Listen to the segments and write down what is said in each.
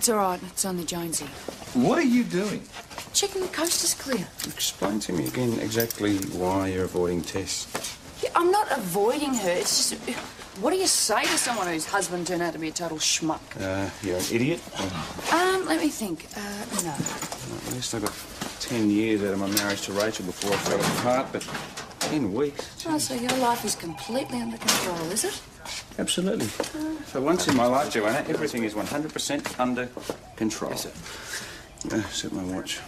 It's all right. It's only Jonesy. What are you doing? Checking the coast is clear. Explain to me again exactly why you're avoiding Tess. Yeah, I'm not avoiding her. It's just... What do you say to someone whose husband turned out to be a total schmuck? You're an idiot? Let me think. No. At least I got 10 years out of my marriage to Rachel before I fell apart, but 10 weeks. Oh, so your life is completely under control, is it? Absolutely. For once in my life, Joanna, everything is 100% under control. Yes, sir. Set my watch.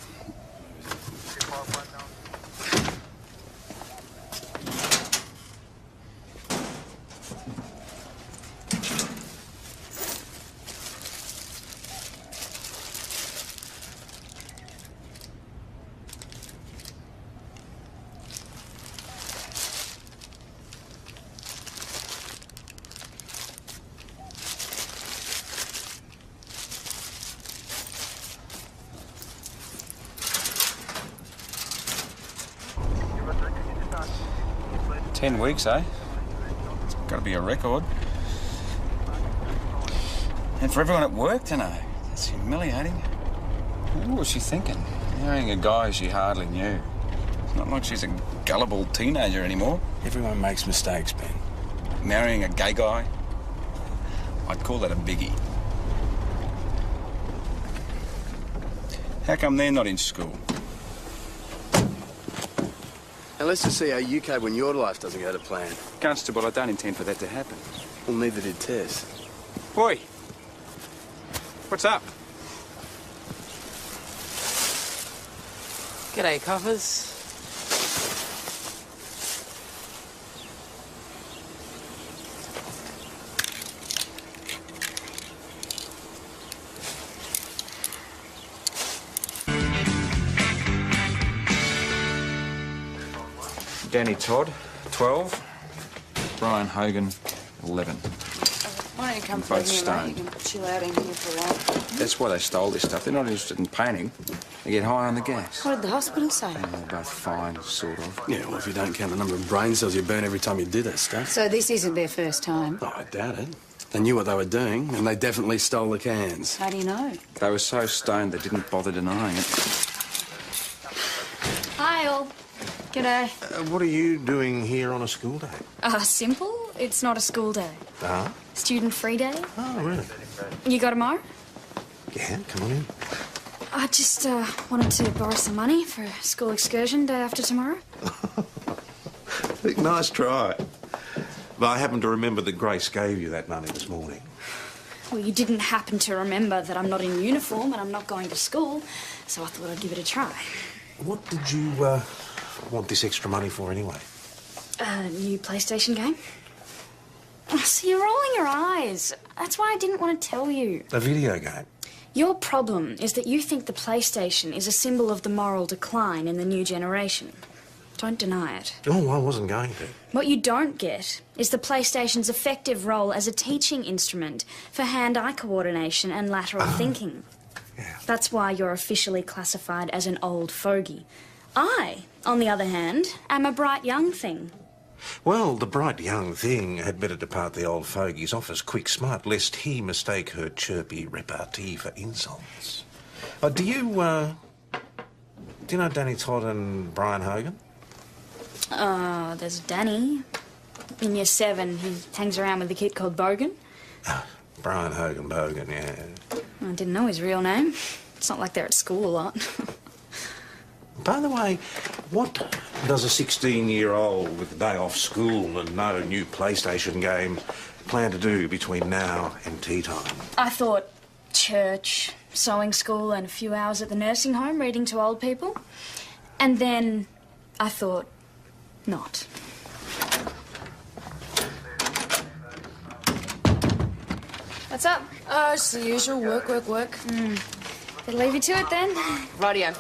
Ten weeks, eh? It's got to be a record. And for everyone at work to know. That's humiliating. What was she thinking? Marrying a guy she hardly knew. It's not like she's a gullible teenager anymore. Everyone makes mistakes, Ben. Marrying a gay guy? I'd call that a biggie. How come they're not in school? And let's just see how you cope when your life doesn't go to plan. Constable, I don't intend for that to happen. Well, neither did Tess. Boy! What's up? G'day, coffers. Danny Todd, 12. Brian Hogan, 11. Why don't you come Both through here, mate? stoned. You can chill out in here for a while. That's why they stole this stuff. They're not interested in painting. They get high on the gas. What did the hospital say? And they're both fine, sort of. Yeah, well, if you don't count the number of brain cells you burn every time you do that stuff. So this isn't their first time? Oh, I doubt it. They knew what they were doing, and they definitely stole the cans. How do you know? They were so stoned they didn't bother denying it. Hi, all. G'day. What are you doing here on a school day? Simple. It's not a school day. Ah? Student-free day. Oh, really? You got tomorrow? Yeah, come on in. I just wanted to borrow some money for a school excursion day after tomorrow. Nice try. But I happen to remember that Grace gave you that money this morning. Well, you didn't happen to remember that I'm not in uniform and I'm not going to school, so I thought I'd give it a try. What did you want this extra money for anyway? A new PlayStation game. Oh, so you're rolling your eyes. That's why I didn't want to tell you. A video game? Your problem is that you think the PlayStation is a symbol of the moral decline in the new generation. Don't deny it. Oh, I wasn't going to. What you don't get is the PlayStation's effective role as a teaching instrument for hand-eye coordination and lateral thinking. Yeah. That's why you're officially classified as an old fogey. I, on the other hand, am a bright young thing. Well, the bright young thing had better depart the old fogey's office quick smart, lest he mistake her chirpy repartee for insults. Do you know Danny Todd and Brian Hogan? There's Danny. In year 7, he hangs around with a kid called Bogan. Brian Hogan Bogan, yeah. I didn't know his real name. It's not like they're at school a lot. By the way, what does a 16-year-old with a day off school and no new PlayStation game plan to do between now and tea time? I thought church, sewing school, and a few hours at the nursing home reading to old people. And then I thought not. What's up? It's the usual. Work. Better leave you to it then. Radio.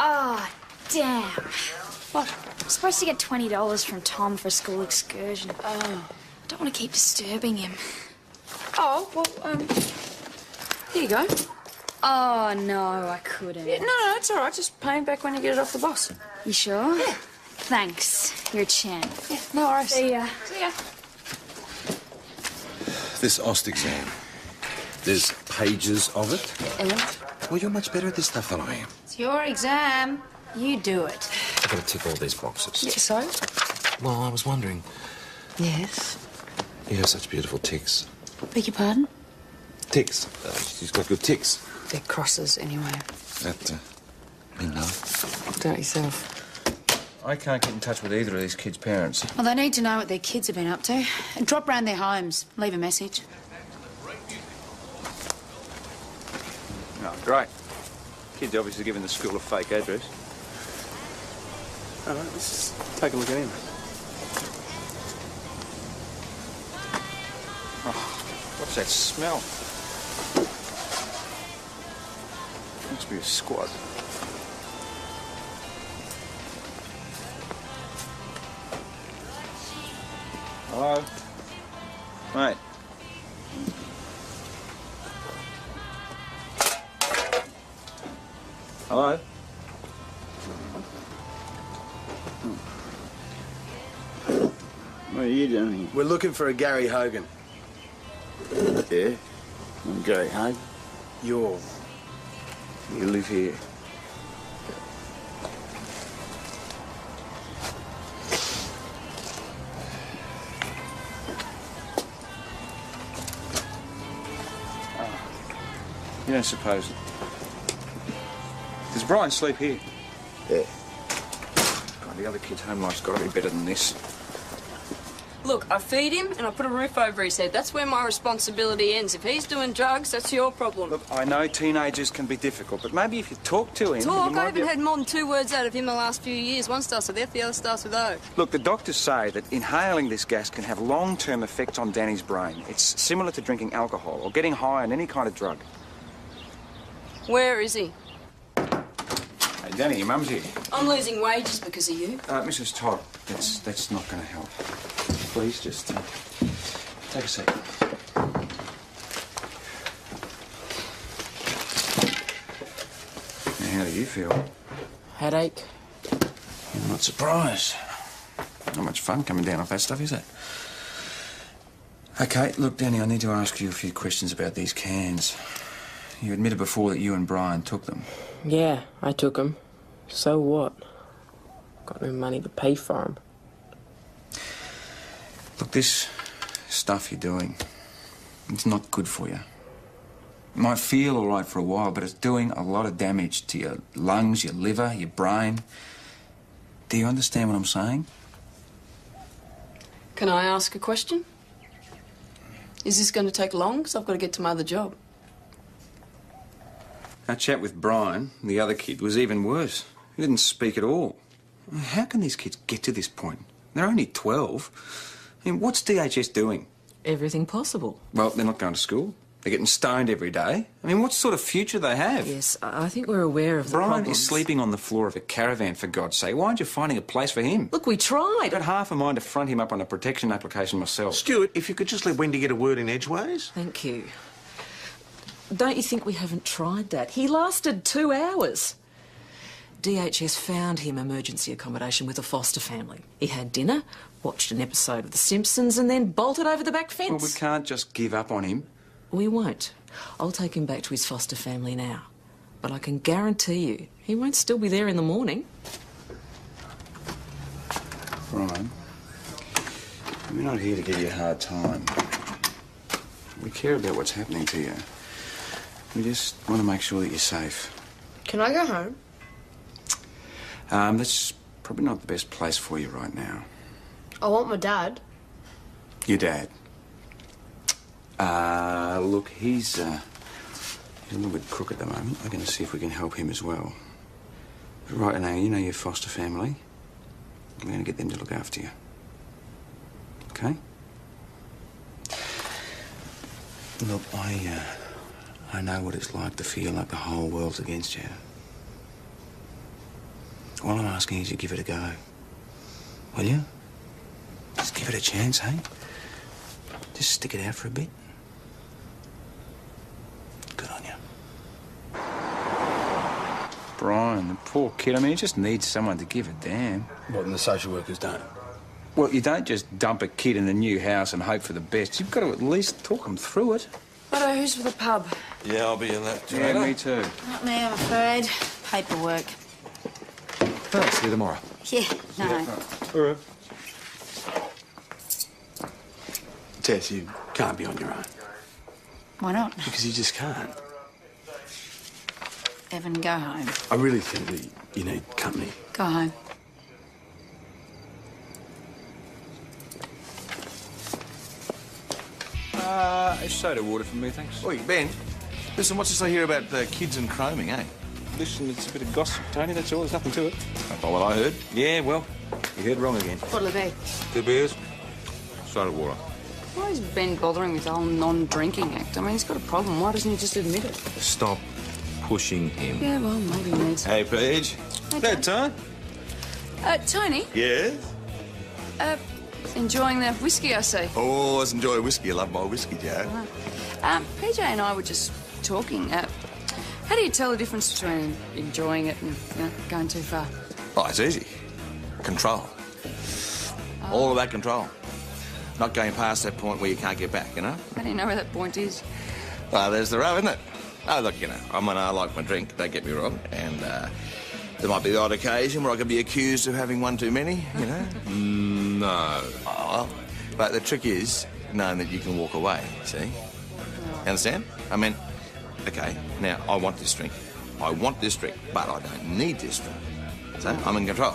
Oh, damn. What? I'm supposed to get $20 from Tom for a school excursion. Oh. I don't want to keep disturbing him. Oh, well, here you go. Oh, no, I couldn't. Yeah, no, it's all right. Just pay him back when you get it off the boss. You sure? Yeah. Thanks. You're a champ. Yeah, no worries. See ya. See ya. This OST exam, There's pages of it. And Well, you're much better at this stuff than I am. It's your exam. You do it. I've got to tick all these boxes. yeah, so? Well, I was wondering. Yes. You have such beautiful ticks. Beg your pardon? Ticks. She's got good ticks. They're crosses anyway. That, mean no. Don't yourself. I can't get in touch with either of these kids' parents. Well, they need to know what their kids have been up to. And drop round their homes. Leave a message. Oh, great. Kid's obviously given the school a fake address. All right, let's just take a look at him. What's that smell? Must be a squad. Hello? Mate. Hello? What are you doing here? We're looking for a Gary Hogan. Yeah? I'm Gary Hogan. You live here. You don't suppose it? Does Brian sleep here? Yeah. God, the other kid's home life's got to be better than this. Look, I feed him and I put a roof over his head. That's where my responsibility ends. If he's doing drugs, that's your problem. Look, I know teenagers can be difficult, but maybe if you talk to him... Talk? you might I haven't get- had more than 2 words out of him the last few years. One starts with F, the other starts with O. Look, the doctors say that inhaling this gas can have long-term effects on Danny's brain. It's similar to drinking alcohol or getting high on any kind of drug. Where is he? Hey, Danny, your mum's here. I'm losing wages because of you. Mrs. Todd, that's not going to help. Please, just take a seat. Now, how do you feel? Headache. I'm not surprised. Not much fun coming down off that stuff, is it? OK, look, Danny, I need to ask you a few questions about these cans. You admitted before that you and Brian took them. Yeah, I took 'em. So what? Got no money to pay for 'em. Look, this stuff you're doing, it's not good for you. It might feel all right for a while, but it's doing a lot of damage to your lungs, your liver, your brain. Do you understand what I'm saying? Can I ask a question? Is this going to take long? Because I've got to get to my other job. Our chat with Brian, the other kid, was even worse. He didn't speak at all. How can these kids get to this point? They're only 12. I mean, what's DHS doing? Everything possible. Well, they're not going to school. They're getting stoned every day. I mean, what sort of future they have? Yes, I think we're aware of the Brian problems. is sleeping on the floor of a caravan, for God's sake. Why aren't you finding a place for him? Look, we tried. I've got half a mind to front him up on a protection application myself. Stuart, if you could just let Wendy get a word in edgeways. Thank you. Don't you think we haven't tried that? He lasted 2 hours. DHS found him emergency accommodation with a foster family. He had dinner, watched an episode of The Simpsons, and then bolted over the back fence. Well, we can't just give up on him. We won't. I'll take him back to his foster family now. But I can guarantee you, he won't still be there in the morning. Brian, we're not here to give you a hard time. We care about what's happening to you. We just want to make sure that you're safe. Can I go home? That's probably not the best place for you right now. I want my dad. Your dad? Look, he's a little bit crook at the moment. We're going to see if we can help him as well. But right now, you know your foster family. We're going to get them to look after you. OK? Look, I know what it's like to feel like the whole world's against you. All I'm asking is you give it a go. Will you? Just give it a chance, hey? Just stick it out for a bit. Good on you. Brian, the poor kid, I mean, he just needs someone to give a damn. What, and the social workers don't? Well, you don't just dump a kid in a new house and hope for the best. You've got to at least talk them through it. I Righto, who's for the pub? Yeah, I'll be in that. Yeah, me too. Not me, I'm afraid. Paperwork. Oh, see you tomorrow. Yeah, no. All right. Tess, you can't be on your own. Why not? Because you just can't. Evan, go home. I really think that you need company. Go home. A soda water for me, thanks. Oi, Ben. Listen, what's this I hear about kids and chroming, eh? Listen, it's a bit of gossip, Tony, that's all. There's nothing to it. That's not what I heard. Yeah, well, you heard wrong again. What'll it be? 2 beers, soda water. Why is Ben bothering with the whole non-drinking act? I mean, he's got a problem. Why doesn't he just admit it? Stop pushing him. Yeah, well, maybe he needs... Hey, Paige. That time? Tony, Yes? enjoying the whiskey, I see. Always enjoy whiskey. I love my whiskey, Joe. PJ and I were just talking. How do you tell the difference between enjoying it and, going too far? Oh, it's easy. Control. All about control. Not going past that point where you can't get back, you know? How do you know where that point is? Well, there's the rub, isn't it? Oh, look, you know, I like my drink, don't get me wrong, and there might be the odd occasion where I could be accused of having one too many, you know? No. Oh, well, but the trick is knowing that you can walk away, see? Understand? I mean, OK, now, I want this drink. I want this drink, but I don't need this drink. So I'm in control.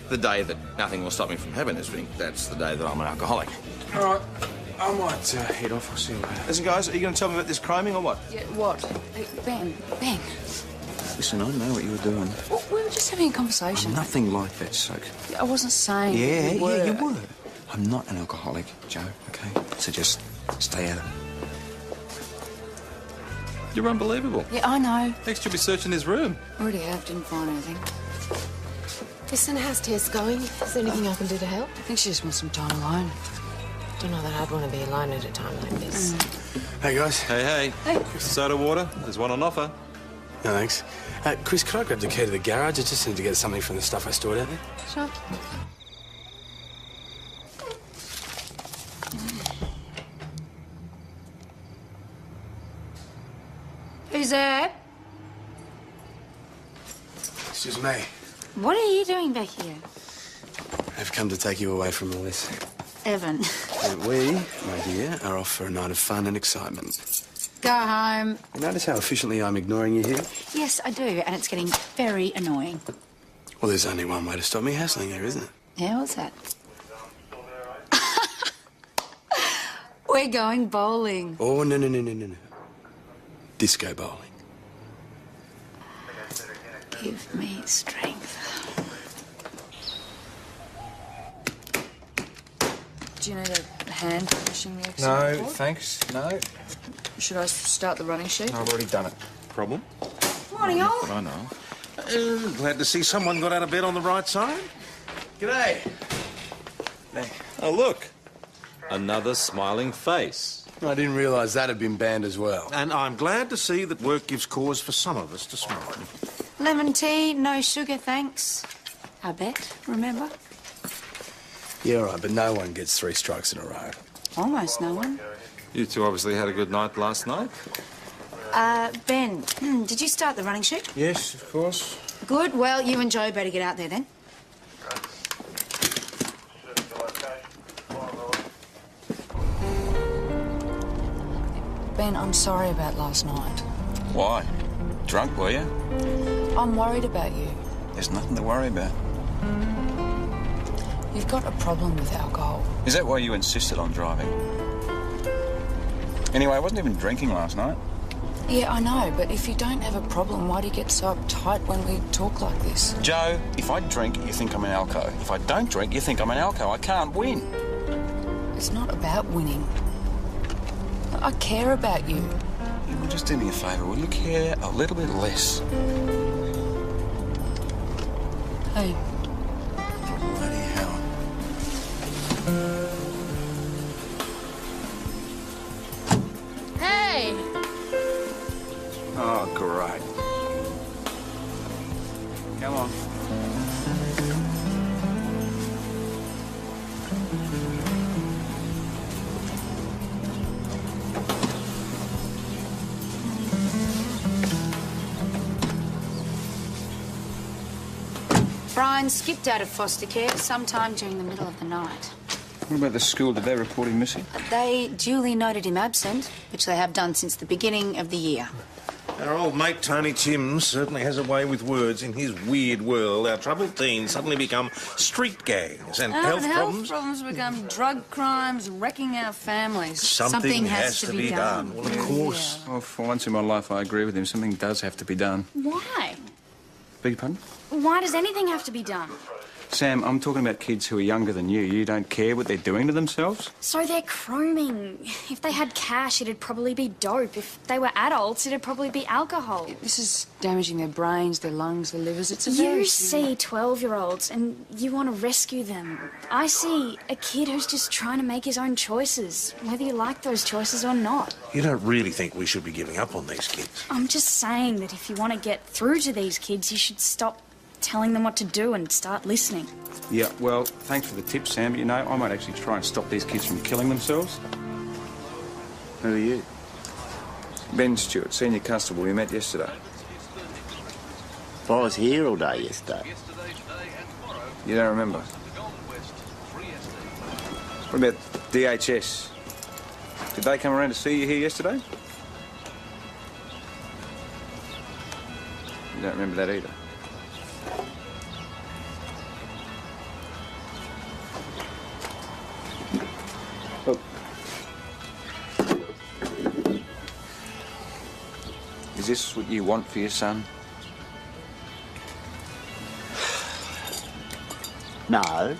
The day that nothing will stop me from having this drink, that's the day that I'm an alcoholic. All right, I might head off. I'll see you later. Listen, guys, are you going to tell me about this chroming or what? Yeah, what? Hey, Ben. Listen, I know what you were doing. Well, we were just having a conversation. Nothing like that, Soak. I wasn't saying Yeah, you were. you were. I'm not an alcoholic, Joe, OK? So just stay out of it. You're unbelievable. Yeah, I know. Next you'll be searching his room. Already have, didn't find anything. Listen, how's Tess going? Is there anything I can do to help? I think she just wants some time alone. Don't know that I'd want to be alone at a time like this. Hey, guys. Hey. Soda water. There's one on offer. No, thanks. Chris, could I grab the key to the garage? I just need to get something from the stuff I stored out there. Sure. Who's there? It's just me. What are you doing back here? I've come to take you away from all this. Evan. We, my dear, are off for a night of fun and excitement. Go home. You notice how efficiently I'm ignoring you here? Yes, I do, and it's getting very annoying. Well, there's only one way to stop me hassling you, isn't it? Yeah, what's that? We're going bowling. Oh, no. Disco bowling. Give me strength. Do you need a hand pushing the exit No, board? thanks. No. Should I start the running sheet? I've already done it. Problem? Morning, all. I know. Glad to see someone got out of bed on the right side. G'day. Oh, look. Another smiling face. I didn't realise that had been banned as well. And I'm glad to see that work gives cause for some of us to smile. Lemon tea, no sugar, thanks. I bet, remember? Yeah, all right, but no one gets 3 strikes in a row. Almost no one. You two obviously had a good night last night. Ben, did you start the running sheet? Yes, of course. Good. Well, you and Joe better get out there then. Ben, I'm sorry about last night. Why? Drunk, were you? I'm worried about you. There's nothing to worry about. You've got a problem with alcohol. Is that why you insisted on driving? Anyway, I wasn't even drinking last night. Yeah, I know, but if you don't have a problem, why do you get so uptight when we talk like this? Joe, if I drink, you think I'm an alco. If I don't drink, you think I'm an alco. I can't win. It's not about winning. I care about you. You will just do me a favour, will you care a little bit less? Hey. Bloody hell. Hey! Oh, great. Come on. Brian skipped out of foster care sometime during the middle of the night. What about the school? Did they report him missing? They duly noted him absent, which they have done since the beginning of the year. Our old mate Tony Tim certainly has a way with words. In his weird world, our troubled teens suddenly become street gangs and health problems. Health problems become drug crimes, wrecking our families. Something has to be done. Well, of course. Well, for once in my life, I agree with him. Something does have to be done. Why? Beg your pardon? Why does anything have to be done? Sam, I'm talking about kids who are younger than you. You don't care what they're doing to themselves? So they're chroming. If they had cash, it'd probably be dope. If they were adults, it'd probably be alcohol. This is damaging their brains, their lungs, their livers. It's a very... You see 12-year-olds and you want to rescue them. I see a kid who's just trying to make his own choices, whether you like those choices or not. You don't really think we should be giving up on these kids? I'm just saying that if you want to get through to these kids, you should stop telling them what to do and start listening. Yeah, well, thanks for the tip, Sam. But, you know, I might actually try and stop these kids from killing themselves. Who are you? Ben Stewart, senior constable we met yesterday. If I was here all day yesterday. You don't remember? What about DHS? Did they come around to see you here yesterday? You don't remember that either? Look. Is this what you want for your son? No,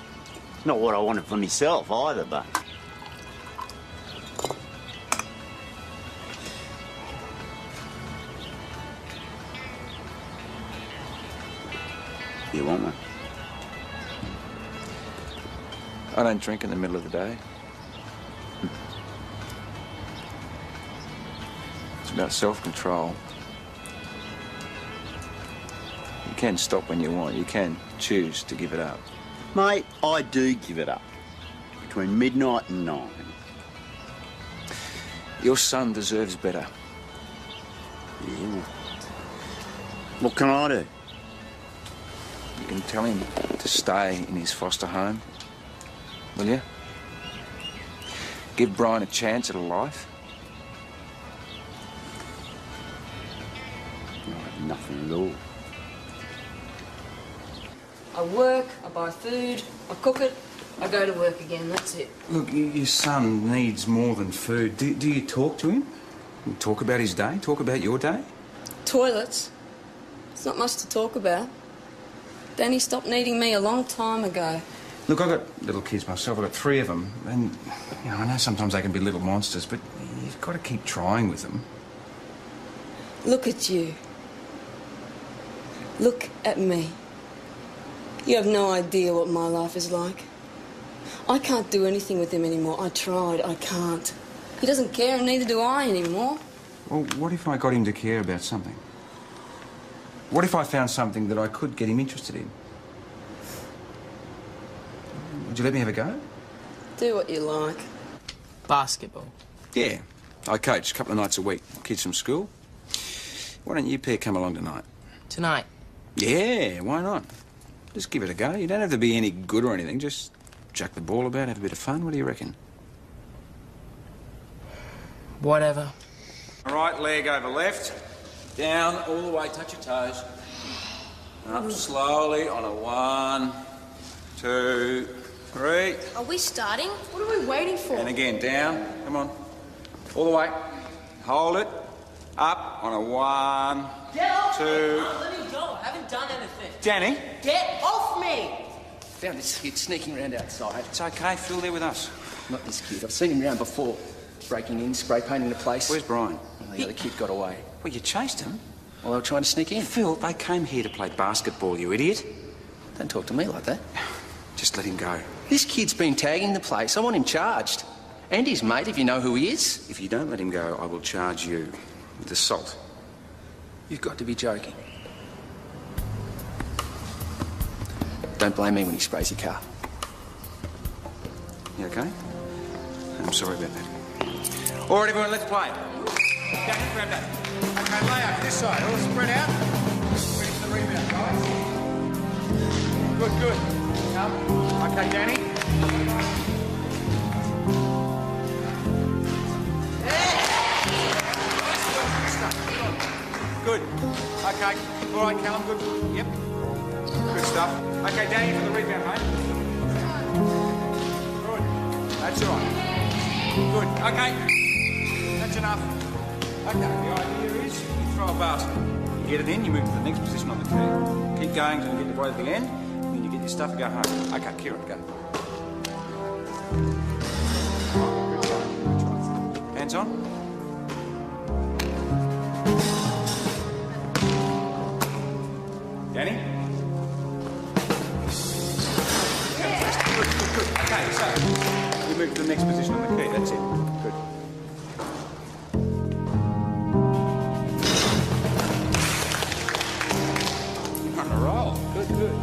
it's not what I wanted for myself either, but... You want one? I don't drink in the middle of the day. It's about self-control. You can stop when you want. You can choose to give it up. Mate, I do give it up. Between midnight and 9. Your son deserves better. Yeah. What can I do? You can tell him to stay in his foster home, will you? Give Brian a chance at a life. I have nothing at all. I work, I buy food, I cook it, I go to work again, that's it. Look, your son needs more than food. Do you talk to him? You talk about his day? Talk about your day? Toilets? It's not much to talk about. Danny stopped needing me a long time ago. Look, I've got little kids myself. I've got 3 of them. And, you know, I know sometimes they can be little monsters, but you've got to keep trying with them. Look at you. Look at me. You have no idea what my life is like. I can't do anything with him anymore. I tried. I can't. He doesn't care, and neither do I anymore. Well, what if I got him to care about something? What if I found something that I could get him interested in? Would you let me have a go? Do what you like. Basketball? Yeah. I coach a couple of nights a week. Kids from school. Why don't you pair come along tonight? Tonight? Yeah, why not? Just give it a go. You don't have to be any good or anything. Just chuck the ball about, have a bit of fun. What do you reckon? Whatever. Right leg over left. Down all the way, touch your toes. Up slowly on a 1, 2, 3. Are we starting? What are we waiting for? And again, down. Come on. All the way. Hold it. Up on a 1, Get off 2. me! Let me go. I haven't done anything. Danny. Get off me! Found this kid sneaking around outside. It's okay, Phil, there with us. Not this kid. I've seen him around before. Breaking in, spray painting the place. Where's Brian? Well, the other kid got away. Well, you chased him? Well, they were trying to sneak in. Phil, they came here to play basketball, you idiot. Don't talk to me like that. Just let him go. This kid's been tagging the place. I want him charged. And his mate, if you know who he is. If you don't let him go, I will charge you with assault. You've got to be joking. Don't blame me when he sprays your car. You okay? I'm sorry about that. All right, everyone, let's play. Jack, grab that. Okay, lay out this side. All spread out. Ready for the rebound, guys. Good, good. Come. Okay, Danny. Good. Okay. All right, Callum, good. Yep. Good stuff. Okay, Danny, for the rebound, mate. Good. That's all right. Good. Okay. That's enough. Okay, the idea is you throw a basket. You get it in, you move to the next position on the key. Keep going until you get right at the end, then you get your stuff and go home. Okay, Kieran, go. Good try. Good try. Hands on. Danny? Good, good, good. Okay, so you move to the next position on the key. That's it. Good. You're on a roll. Good, good.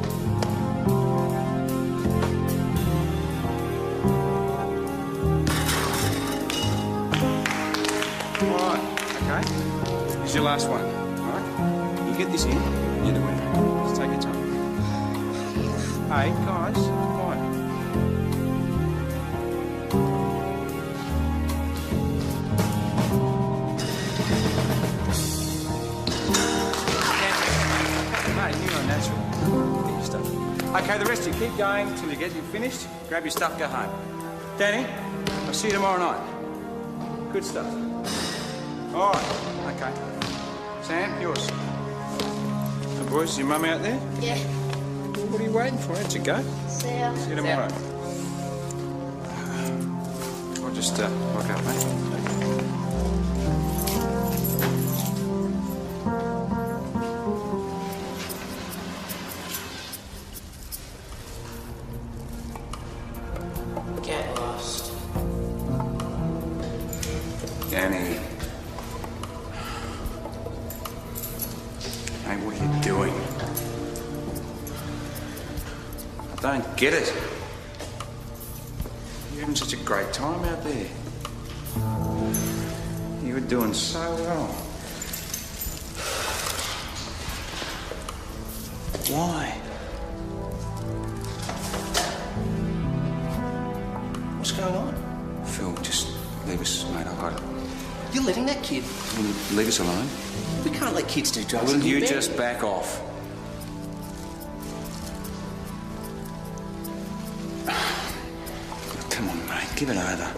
All right, okay. Here's your last one. All right? You get this in, you're the winner. Just take your time. Hey, guys, come on. Mate, you're unnatural. Get your stuff. Okay, the rest of you keep going until you get it finished. Grab your stuff, go home. Danny, I'll see you tomorrow night. Good stuff. All right, okay. Sam, yours. And boys, is your mum out there? Yeah. Well, what are you waiting for? How'd you go? See ya. See you tomorrow. I'll just lock up, mate. Get lost. Danny. Hey, what are you doing? I don't get it. You're having such a great time out there. You were doing so well. Why? What's going on? Phil, just leave us, mate. I got it. You're letting that kid... Will you leave us alone? We can't let kids do drugs. Will in you bed. just back off? Come on, mate. Give it over.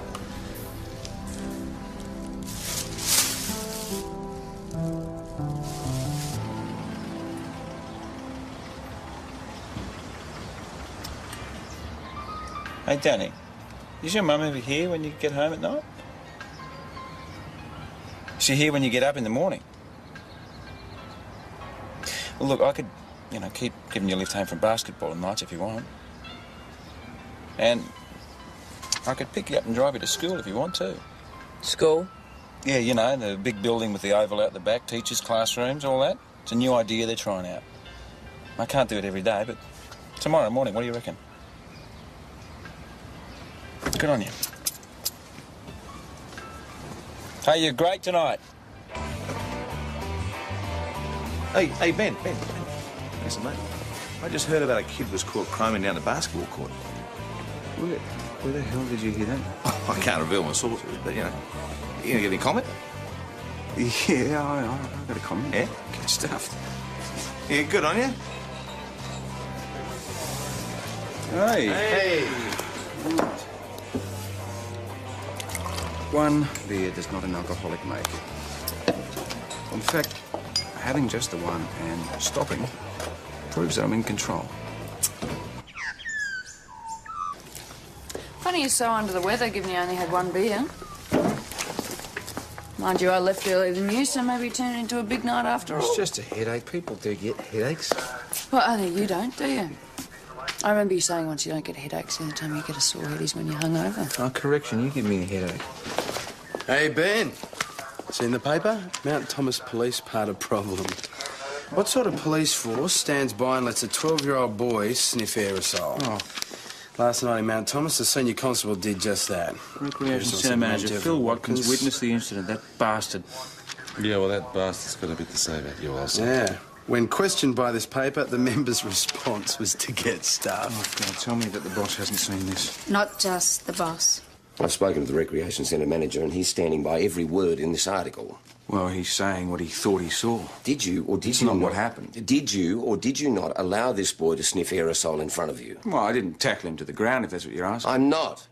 Hey, Danny. Is your mum ever here when you get home at night? Is she here when you get up in the morning? Well, look, I could, keep giving you a lift home from basketball at nights if you want. And I could pick you up and drive you to school if you want to. School? Yeah, the big building with the oval out the back, teachers' classrooms, all that. It's a new idea they're trying out. I can't do it every day, but tomorrow morning, what do you reckon? Good on you. Hey, you're great tonight. Hey, Ben. Listen, mate. I just heard about a kid was caught chroming down the basketball court. Where the hell did you hear that? I can't reveal my sources, but, you gonna get any comment? Yeah, I got a comment. Yeah? Good stuff. Yeah, good on you. Hey. One beer does not an alcoholic make. In fact, having just the one and stopping proves that I'm in control. Funny you're so under the weather, given you only had one beer. Mind you, I left earlier than you, so maybe it turned into a big night after all. It's just a headache. People do get headaches. Well, only you don't, do you? I remember you saying once you don't get headaches, the only time you get a sore head is when you're hungover. Oh, correction, you give me a headache. Hey, Ben. Seen the paper? Mount Thomas Police part of problem. What sort of police force stands by and lets a 12-year-old boy sniff aerosol? Oh. Last night in Mount Thomas, the senior constable did just that. Recreation Centre Manager Phil Watkins witnessed the incident. That bastard. Yeah, well, that bastard's got a bit to say about you also. Yeah. When questioned by this paper, the member's response was to get stuff. Oh, God, tell me that the boss hasn't seen this. Not just the boss. I've spoken to the Recreation Centre manager and he's standing by every word in this article. Well, he's saying what he thought he saw. Did you or did It's you not not... what happened. Did you or did you not allow this boy to sniff aerosol in front of you? Well, I didn't tackle him to the ground, if that's what you're asking. I'm not.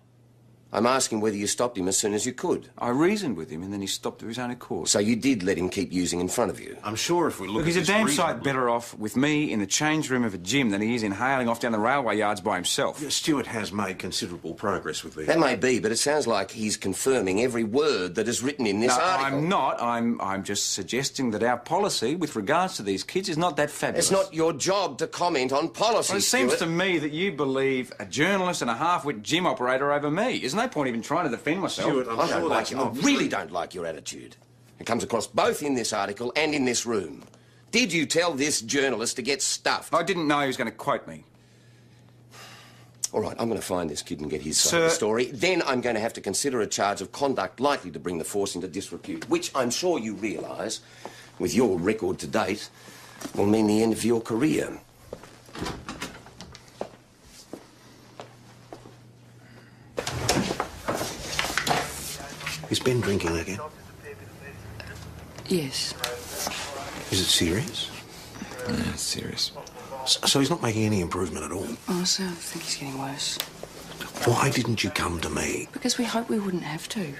I'm asking whether you stopped him as soon as you could. I reasoned with him and then he stopped of his own accord. So you did let him keep using in front of you? I'm sure if we look Look, at he's a this damn reasonably- sight better off with me in the change room of a gym than he is inhaling off down the railway yards by himself. Stuart has made considerable progress with these. That may be, but it sounds like he's confirming every word that is written in this No, article. I'm not. I'm just suggesting that our policy with regards to these kids is not that fabulous. It's not your job to comment on policy, Well, it seems Stuart. to me that you believe a journalist and a half-wit gym operator over me. There's no point even trying to defend myself. Stuart, I don't like you. I not really don't like your attitude. It comes across both in this article and in this room. Did you tell this journalist to get stuffed? I didn't know he was going to quote me. All right, I'm going to find this kid and get his side of the Sir- story. Then I'm going to have to consider a charge of conduct likely to bring the force into disrepute, which I'm sure you realise, with your record to date, will mean the end of your career. Is Ben drinking again? Yes. Is it serious? Yeah, it's serious. So he's not making any improvement at all? Honestly, I think he's getting worse. Why didn't you come to me? Because we hoped we wouldn't have to.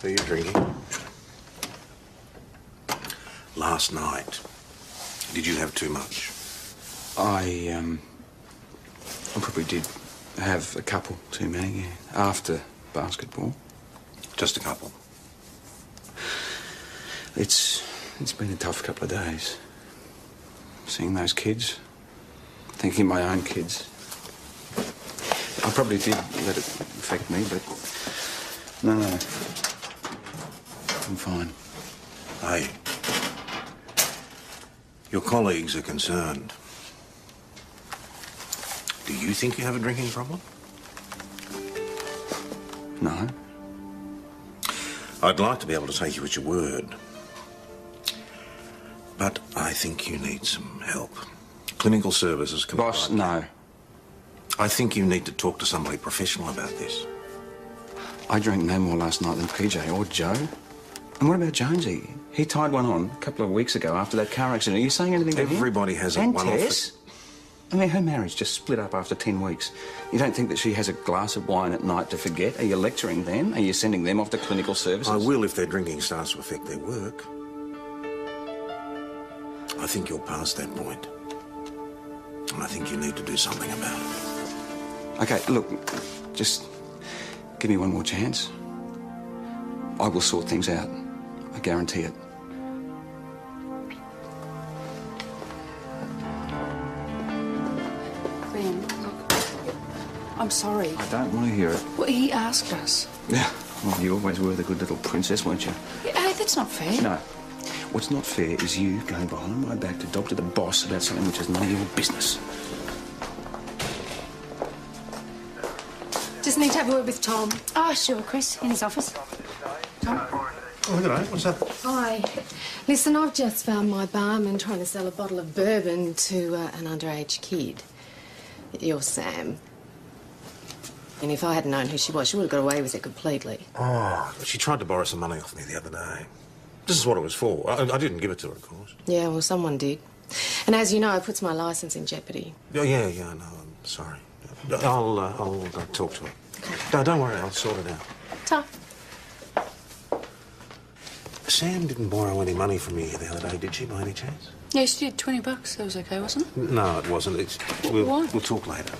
Are you drinking? Last night, did you have too much? I probably did have a couple too many, yeah, after basketball. Just a couple? It's been a tough couple of days. Seeing those kids, thinking my own kids. I probably did let it affect me, but no. I'm fine. Hey, your colleagues are concerned. Do you think you have a drinking problem? No. I'd like to be able to take you at your word. But I think you need some help. Clinical services can... Boss, no. I think you need to talk to somebody professional about this. I drank no more last night than PJ or Joe. And what about Jonesy? He tied one on a couple of weeks ago after that car accident. Are you saying anything to him? Everybody has a And one-off... Tess? I mean, her marriage just split up after 10 weeks. You don't think that she has a glass of wine at night to forget? Are you lecturing them? Are you sending them off to clinical services? I will if their drinking starts to affect their work. I think you're past that point. And I think you need to do something about it. OK, look, just give me one more chance. I will sort things out. I guarantee it. Ben, look, I'm sorry. I don't want to hear it. Well, he asked us. Yeah, well, you always were the good little princess, weren't you? Yeah, hey, that's not fair. No. What's not fair is you going behind my back to talk to the boss about something which is none of your business. Just need to have a word with Tom. Oh, sure, Chris, in his office. Tom? Oh, look at that. What's that? Hi. Listen, I've just found my barman trying to sell a bottle of bourbon to an underage kid. You're Sam. And if I hadn't known who she was, she would have got away with it completely. Oh, she tried to borrow some money off me the other day. This is what it was for. I didn't give it to her, of course. Yeah, well, someone did. And as you know, it puts my licence in jeopardy. Oh, yeah, no, I'm sorry. I'll talk to her. No, don't worry, I'll sort it out. Tough. Sam didn't borrow any money from me the other day, did she, by any chance? Yeah, she did. $20. That was okay, wasn't it? No, it wasn't. We'll talk later.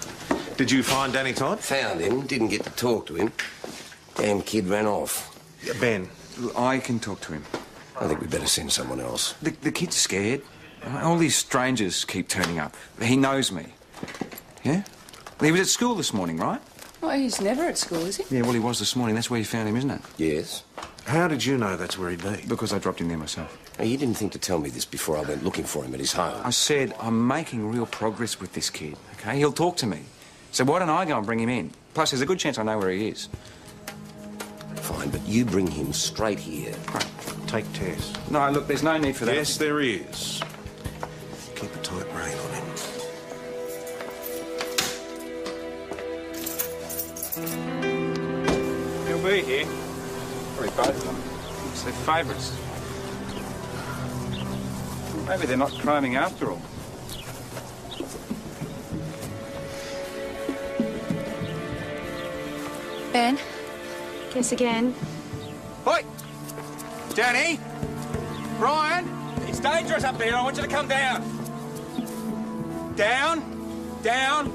Did you find Danny Todd? Found him, didn't get to talk to him. Damn kid ran off. Yeah, Ben. I can talk to him. I think we'd better send someone else. The kid's scared. All these strangers keep turning up. He knows me. Yeah? He was at school this morning, right? Well, he's never at school, is he? Yeah, well, he was this morning. That's where you found him, isn't it? Yes. How did you know that's where he'd be? Because I dropped him there myself. Now, you didn't think to tell me this before I went looking for him at his home. I said I'm making real progress with this kid, OK? He'll talk to me. So why don't I go and bring him in? Plus, there's a good chance I know where he is. Fine, but you bring him straight here. Right. Take Tess. No, look, there's no need for that. Yes, there is. Keep a tight rein on him. He'll be here. Probably both of them. It's their favourites. Maybe they're not cramming after all. Ben, guess again. Oi! Danny! Brian! It's dangerous up there. I want you to come down. Down. Down.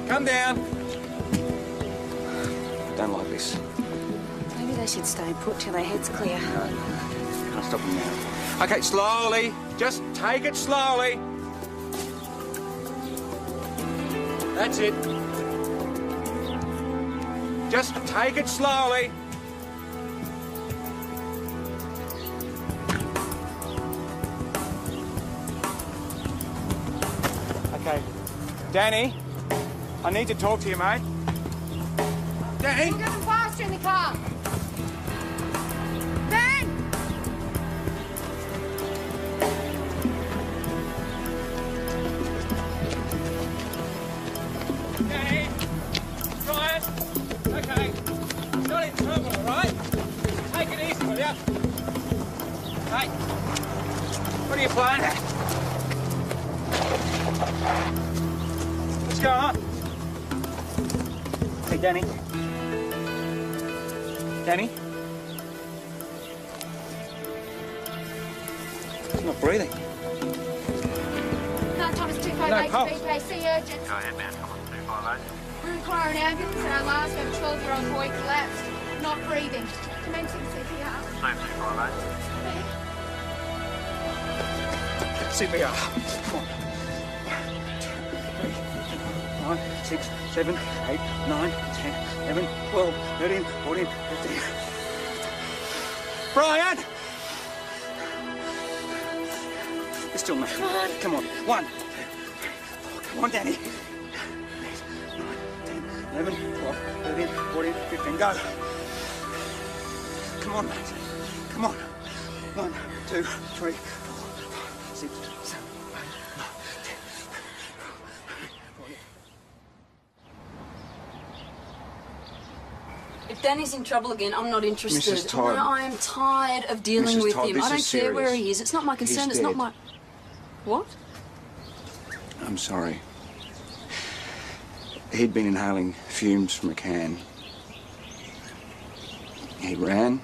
Come down. Don't like this. Maybe they should stay put till their head's clear. Can't stop them now. OK, slowly. Just take it slowly. That's it. Just take it slowly. OK. Danny, I need to talk to you, mate. Danny? We'll get them faster in the car. Ben! Danny! Brian! OK. He's not in trouble, all right? Take it easy, will ya? Hey, what are you playing at? Let's go on. Hey, Danny. Danny? He's not breathing. No, Thomas, 258 No pulse. BPC urgent. Go ahead, man. Come on, 258. We're requiring ambulance at our last got a 12-year-old boy collapsed. Not breathing. Commencing CPR. Same 258. CPR. Come on. 1, 2, 3, 4, 5, 6, 7, 8, 9, 10, 11, 12, 13, 14, 15. Brian! You're still not. Come on. 1, 2, 3, 4. Come on, Danny. 8, 9, 10, 11, 12, 13, 14, 15. Go. Come on, mate. Come on. 1, 2, 3, 4, 5, 6, 7, 8, 9, 10. If Danny's in trouble again, I'm not interested. Mrs. Todd. No, I am tired of dealing Mrs. with Todd, him. this I don't is care where serious. he is. It's not my concern. He's It's not dead. my... What? I'm sorry. He'd been inhaling fumes from a can. He ran.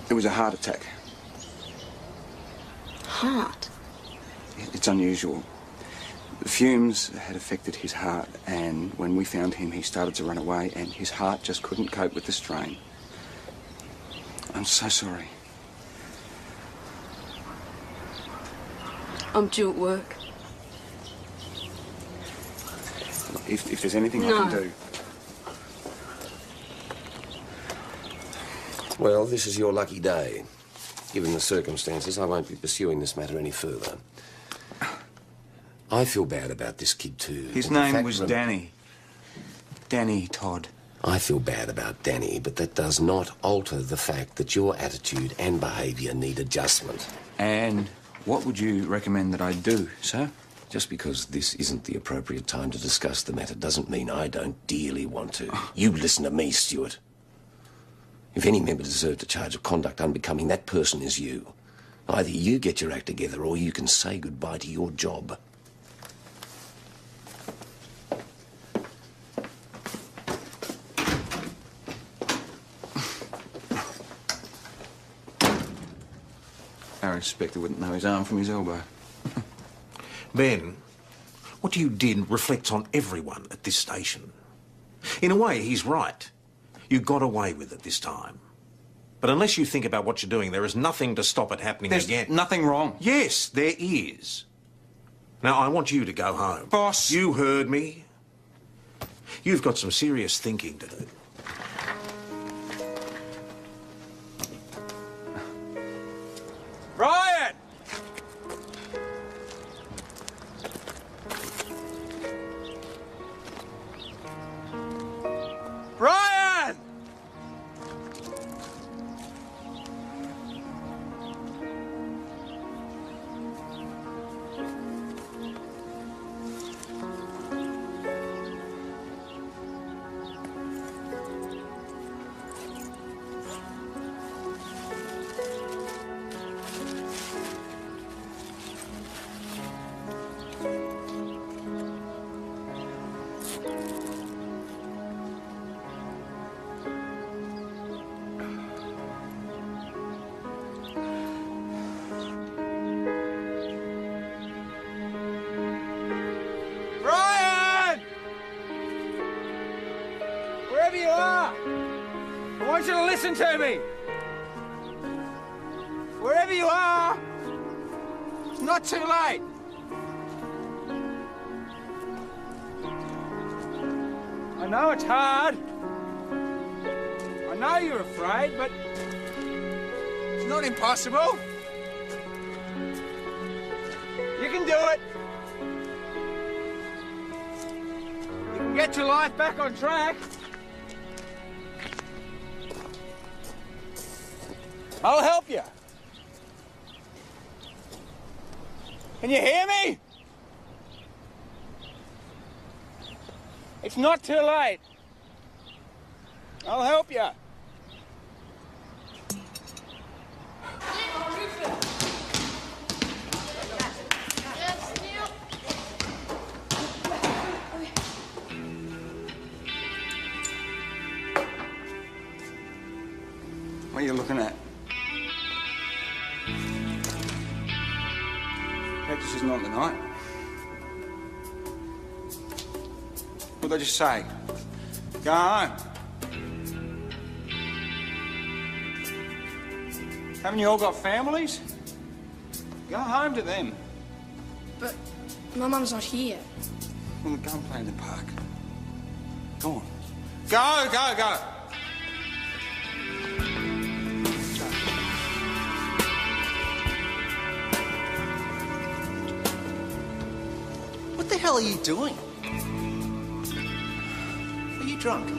It was a heart attack. Heart? It's unusual. The fumes had affected his heart, and when we found him, he started to run away, and his heart just couldn't cope with the strain. I'm so sorry. I'm due at work. If there's anything I No. can do... Well, this is your lucky day. Given the circumstances, I won't be pursuing this matter any further. I feel bad about this kid too. His And the name fact was rem- Danny. Danny Todd. I feel bad about Danny, but that does not alter the fact that your attitude and behaviour need adjustment. And what would you recommend that I do, sir? Just because this isn't the appropriate time to discuss the matter doesn't mean I don't dearly want to. You listen to me, Stuart. If any member deserves a charge of conduct unbecoming, that person is you. Either you get your act together or you can say goodbye to your job. Our inspector wouldn't know his arm from his elbow. Ben, what you did reflects on everyone at this station. In a way, he's right. You got away with it this time. But unless you think about what you're doing, there is nothing to stop it happening There's again. nothing wrong. Yes, there is. Now, I want you to go home. Boss. You heard me. You've got some serious thinking to do. want you to listen to me. Wherever you are, it's not too late. I know it's hard. I know you're afraid, but it's not impossible. You can do it. You can get your life back on track. I'll help you. Can you hear me? It's not too late. I'll help you. What are you looking at? Practice is not tonight. What'd I just say? Go home. Haven't you all got families? Go home to them. But my mum's not here. Well, go and play in the park. Go on. Go, go, go. What the hell are you doing? Are you drunk?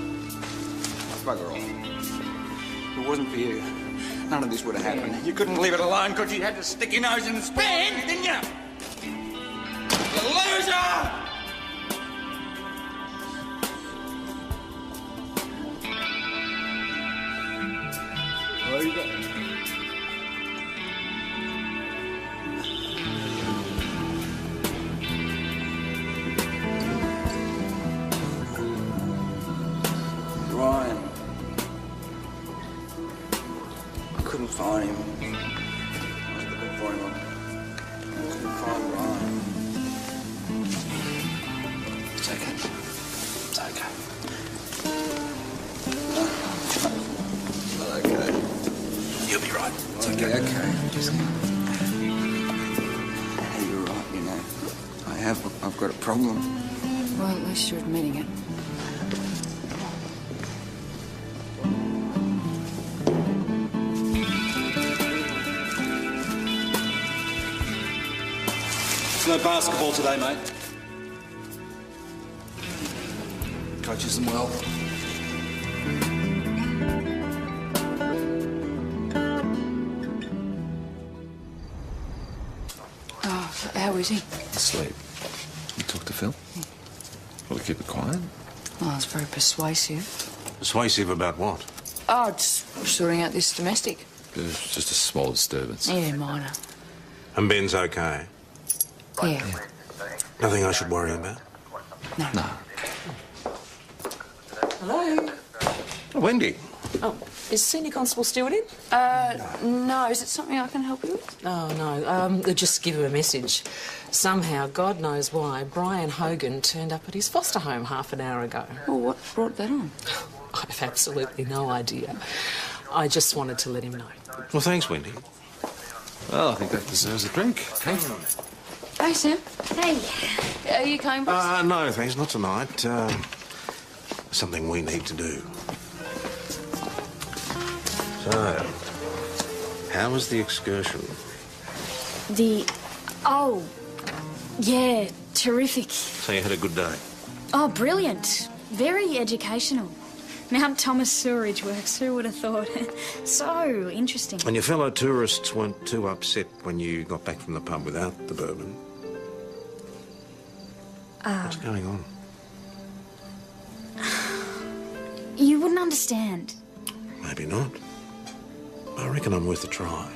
Bugger off. If it wasn't for you, none of this would have happened. You couldn't leave it alone because you had to stick your nose in the span, didn't you? You loser! Loser. Ryan. I couldn't find him. I was looking for him. I couldn't find Ryan. It's okay. It's okay. It's not okay. You'll be right. It's okay. Okay. Just... Hey, you're right, you know. I've got a problem. Well, at least you're admitting it. No basketball today, mate. Coach isn't well. Oh, how is he? Asleep. You talk to Phil? Will he keep it quiet? Oh, it's very persuasive. Persuasive about what? Oh, just sorting out this domestic. It's just a small disturbance. Yeah, minor. And Ben's okay? Yeah. Nothing I should worry about? No. Hello? Oh, Wendy. Oh, is Senior Constable Stewart in? No. Is it something I can help you with? Oh, no. Just give him a message. Somehow, God knows why, Brian Hogan turned up at his foster home half an hour ago. Well, what brought that on? I've absolutely no idea. I just wanted to let him know. Well, thanks, Wendy. Well, I think that deserves a drink. Okay. Hey, Sam. Hey. Are you coming, boss? No, thanks, not tonight. Something we need to do. So, how was the excursion? Oh, yeah, terrific. So you had a good day? Oh, brilliant. Very educational. Mount Thomas sewerage works, who would have thought? So interesting. And your fellow tourists weren't too upset when you got back from the pub without the bourbon? What's going on? You wouldn't understand. Maybe not. I reckon I'm worth a try.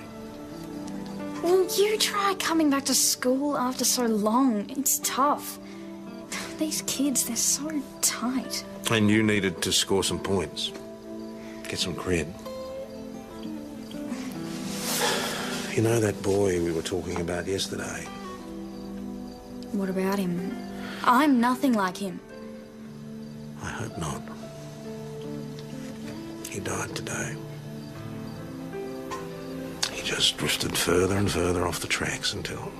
Well, you try coming back to school after so long. It's tough. These kids, they're so tight. And you needed to score some points. Get some cred. You know that boy we were talking about yesterday? What about him? I'm nothing like him. I hope not. he died today. He just drifted further and further off the tracks until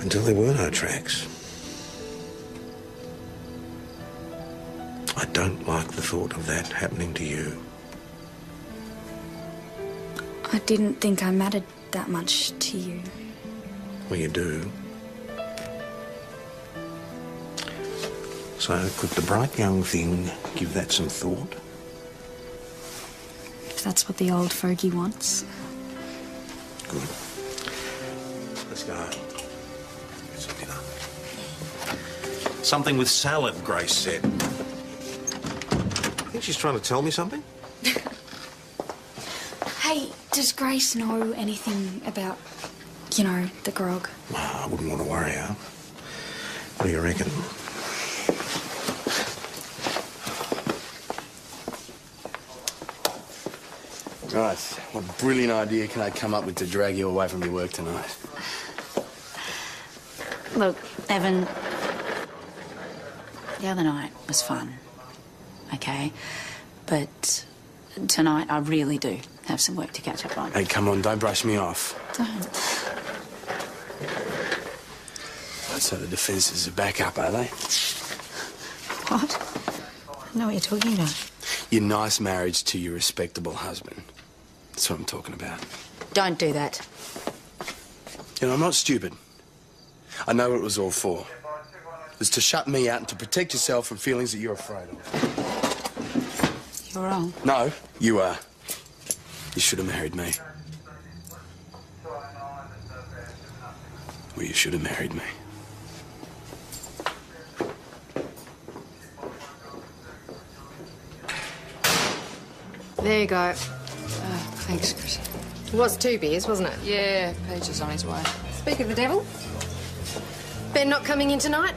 there were no tracks. I don't like the thought of that happening to you. I didn't think I mattered that much to you. Well, you do. So, could the bright young thing give that some thought? If that's what the old fogey wants. Good. Let's go home. Get some dinner. Something with salad, Grace said. I think she's trying to tell me something. Hey, does Grace know anything about, you know, the grog? Well, I wouldn't want to worry her. What do you reckon? Right, what brilliant idea can I come up with to drag you away from your work tonight? Look, Evan, the other night was fun, okay? But tonight I really do have some work to catch up on. Hey, come on, don't brush me off. Don't. So the defences are back up, are they? What? I don't know what you're talking about. Your nice marriage to your respectable husband. That's what I'm talking about. Don't do that. You know, I'm not stupid. I know what it was all for. It was to shut me out and to protect yourself from feelings that you're afraid of. You're wrong. No, you are. You should have married me. Well, you should have married me. There you go. Thanks, Chris. It was 2 beers, wasn't it? Yeah, Peach is on his way. Speak of the devil. Ben not coming in tonight?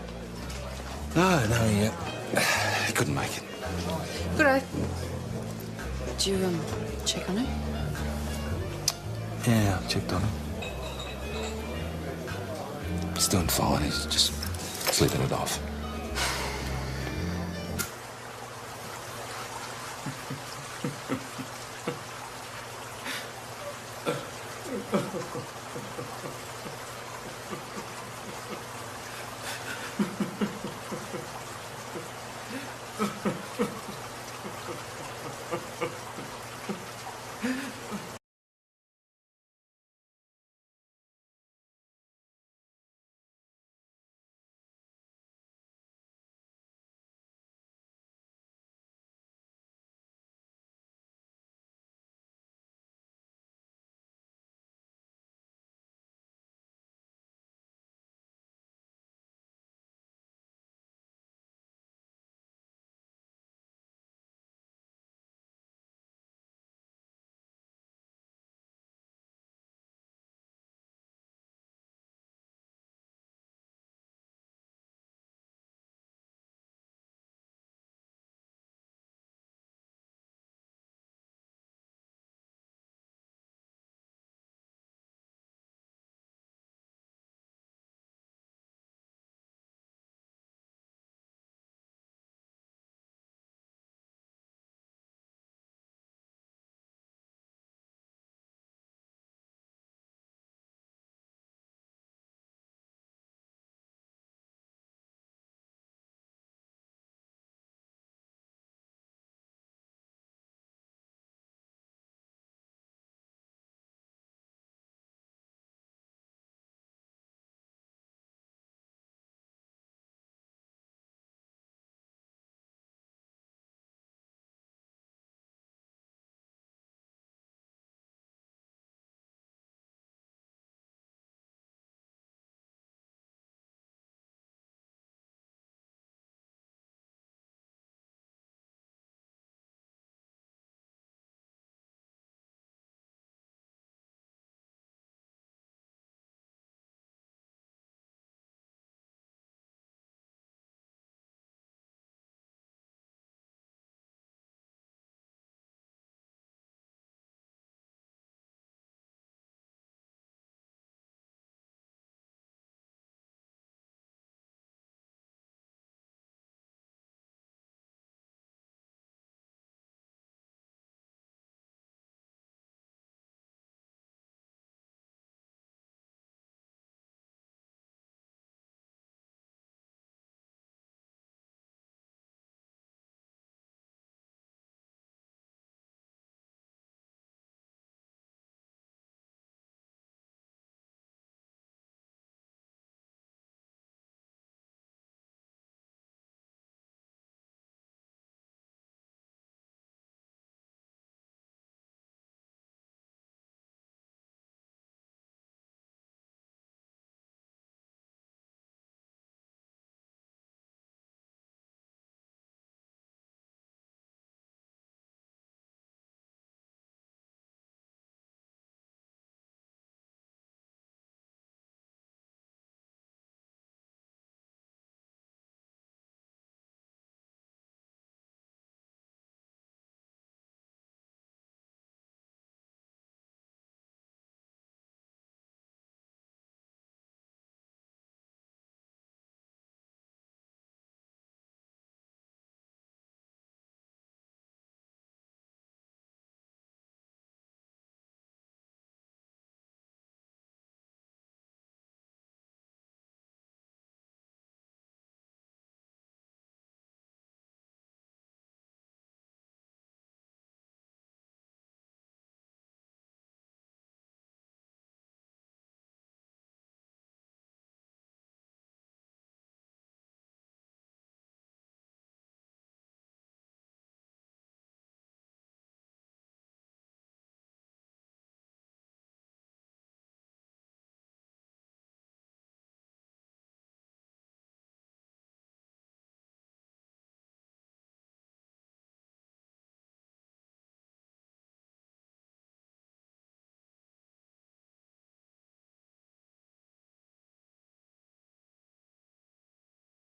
No, he couldn't make it. Good-o. Did you, check on him? Yeah, I checked on him. He's doing fine. He's just sleeping it off.